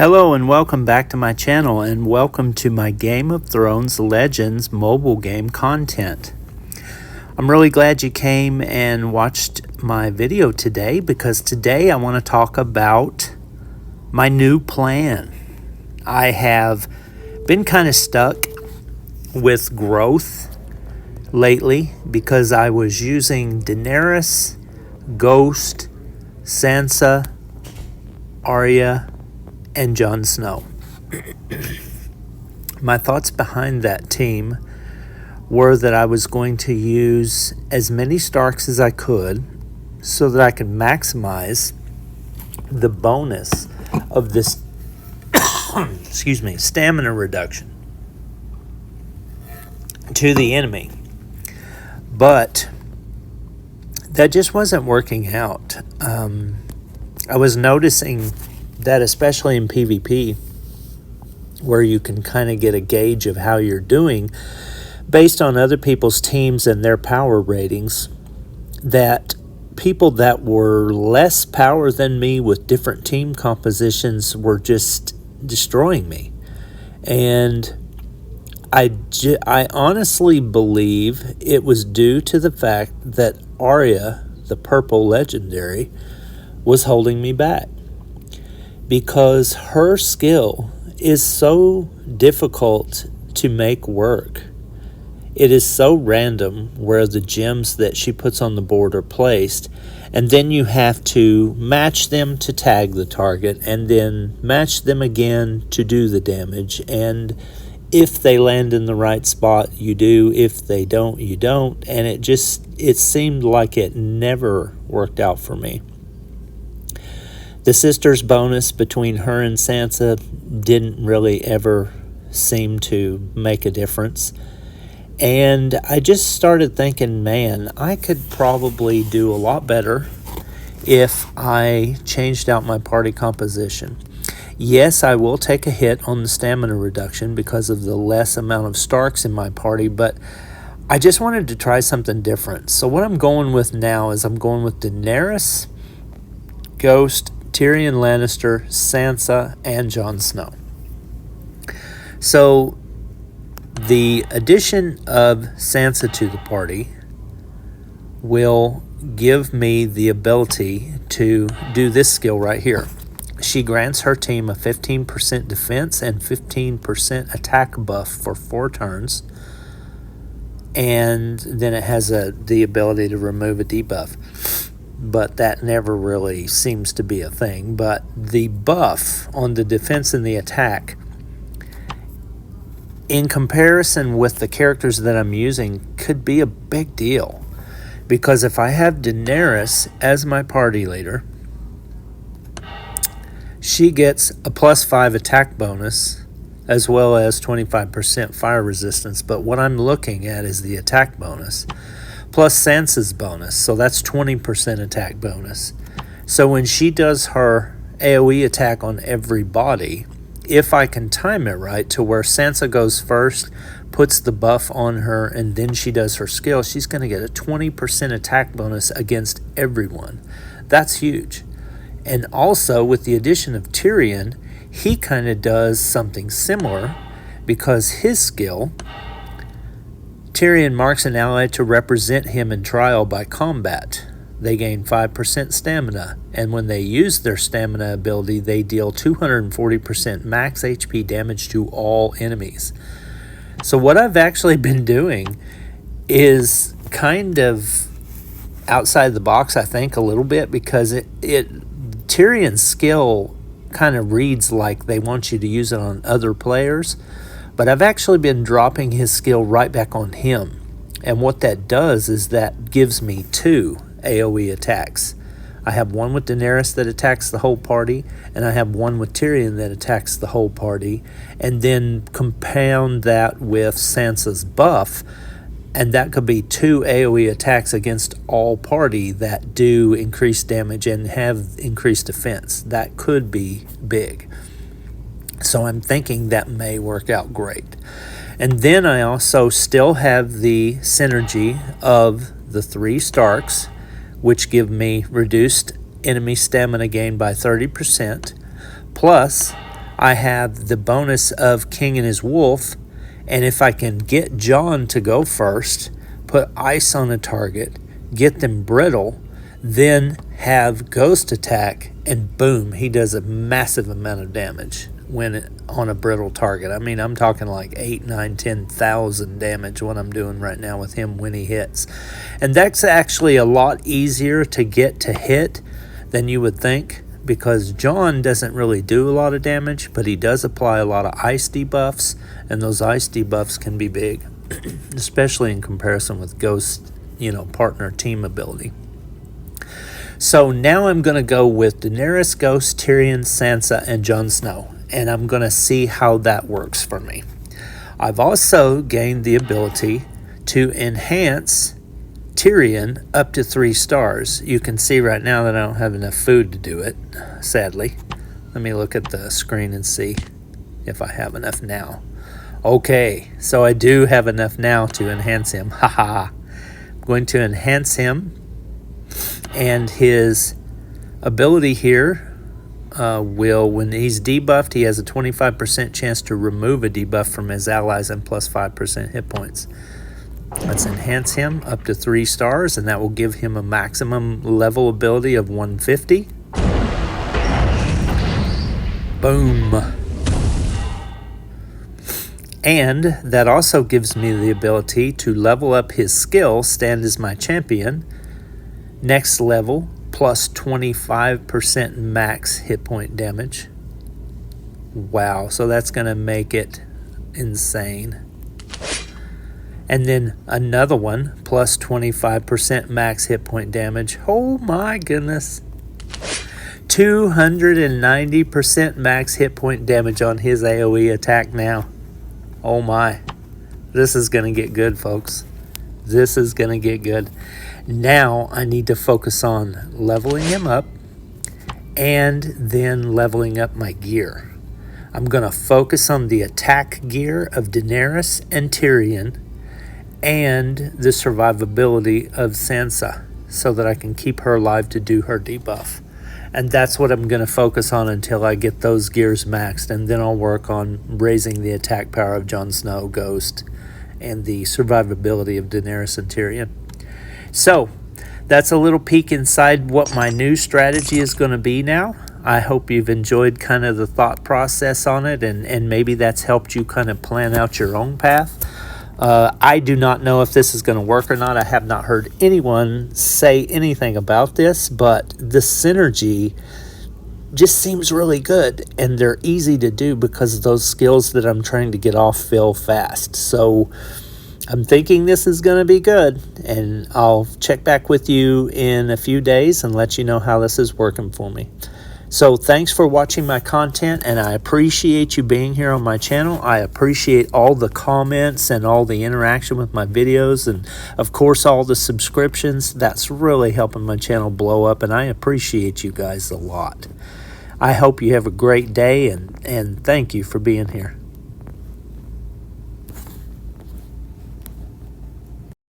Hello and welcome back to my channel, and welcome to my Game of Thrones Legends mobile game content. I'm really glad you came and watched my video today, because today I want to talk about my new plan. I have been kind of stuck with growth lately because I was using Daenerys, Ghost, Sansa, Arya, and Jon Snow. My thoughts behind that team were that I was going to use as many Starks as I could so that I could maximize the bonus of this stamina reduction to the enemy. But that just wasn't working out. I was noticing that especially in PvP, where you can kind of get a gauge of how you're doing based on other people's teams and their power ratings, that people that were less power than me with different team compositions were just destroying me. And I honestly believe it was due to the fact that Arya, the purple legendary, was holding me back, because her skill is so difficult to make work. It is so random where the gems that she puts on the board are placed, and then you have to match them to tag the target, and then match them again to do the damage. And if they land in the right spot, you do. If they don't, you don't. And it seemed like it never worked out for me. The sisters bonus between her and Sansa didn't really ever seem to make a difference. And I just started thinking, man, I could probably do a lot better if I changed out my party composition. Yes, I will take a hit on the stamina reduction because of the less amount of Starks in my party, but I just wanted to try something different. So what I'm going with now is I'm going with Daenerys, Ghost, Tyrion Lannister, Sansa, and Jon Snow. So the addition of Sansa to the party will give me the ability to do this skill right here. She grants her team a 15% defense and 15% attack buff for 4 turns. And then it has the ability to remove a debuff. But that never really seems to be a thing. But the buff on the defense and the attack, in comparison with the characters that I'm using, could be a big deal. Because if I have Daenerys as my party leader, she gets a +5 attack bonus as well as 25% fire resistance. But what I'm looking at is the attack bonus plus Sansa's bonus, so that's 20% attack bonus. So when she does her AoE attack on everybody, if I can time it right to where Sansa goes first, puts the buff on her, and then she does her skill, she's going to get a 20% attack bonus against everyone. That's huge. And also with the addition of Tyrion, he kind of does something similar, because his skill, Tyrion marks an ally to represent him in trial by combat. They gain 5% stamina, and when they use their stamina ability, they deal 240% max HP damage to all enemies. So what I've actually been doing is kind of outside the box, I think, a little bit, because Tyrion's skill kind of reads like they want you to use it on other players. But I've actually been dropping his skill right back on him. And what that does is that gives me 2 AoE attacks. I have one with Daenerys that attacks the whole party, and I have one with Tyrion that attacks the whole party. And then compound that with Sansa's buff, and that could be 2 AoE attacks against all party that do increased damage and have increased defense. That could be big. So I'm thinking that may work out great. And then I also still have the synergy of the 3 Starks, which give me reduced enemy stamina gain by 30%. Plus, I have the bonus of King and his Wolf, and if I can get Jon to go first, put ice on a target, get them brittle, then have Ghost attack, and boom, he does a massive amount of damage when on a brittle target. I mean, I'm talking like 8, 9, 10,000 damage what I'm doing right now with him when he hits. And that's actually a lot easier to get to hit than you would think, because Jon doesn't really do a lot of damage, but he does apply a lot of ice debuffs, and those ice debuffs can be big, especially in comparison with Ghost, partner team ability. So now I'm going to go with Daenerys, Ghost, Tyrion, Sansa, and Jon Snow, and I'm going to see how that works for me. I've also gained the ability to enhance Tyrion up to 3 stars. You can see right now that I don't have enough food to do it, sadly. Let me look at the screen and see if I have enough now. Okay, so I do have enough now to enhance him. Haha. I'm going to enhance him, and his ability here when he's debuffed, he has a 25% chance to remove a debuff from his allies and plus 5% hit points. Let's enhance him up to 3 stars, and that will give him a maximum level ability of 150. Boom. And that also gives me the ability to level up his skill, Stand as My Champion, next level, plus 25% max hit point damage. Wow, so that's going to make it insane. And then another one, plus 25% max hit point damage. Oh my goodness. 290% max hit point damage on his AoE attack now. Oh my. This is going to get good, folks. This is going to get good. Now I need to focus on leveling him up and then leveling up my gear. I'm going to focus on the attack gear of Daenerys and Tyrion, and the survivability of Sansa, so that I can keep her alive to do her debuff. And that's what I'm going to focus on until I get those gears maxed, and then I'll work on raising the attack power of Jon Snow, Ghost, and the survivability of Daenerys and Tyrion. So that's a little peek inside what my new strategy is going to be now. I hope you've enjoyed kind of the thought process on it, and maybe that's helped you kind of plan out your own path. I do not know if this is going to work or not. I have not heard anyone say anything about this, but the synergy just seems really good, and they're easy to do because those skills that I'm trying to get off fill fast. So I'm thinking this is going to be good, and I'll check back with you in a few days and let you know how this is working for me. So thanks for watching my content, and I appreciate you being here on my channel. I appreciate all the comments and all the interaction with my videos, and of course all the subscriptions. That's really helping my channel blow up, and I appreciate you guys a lot. I hope you have a great day, and thank you for being here.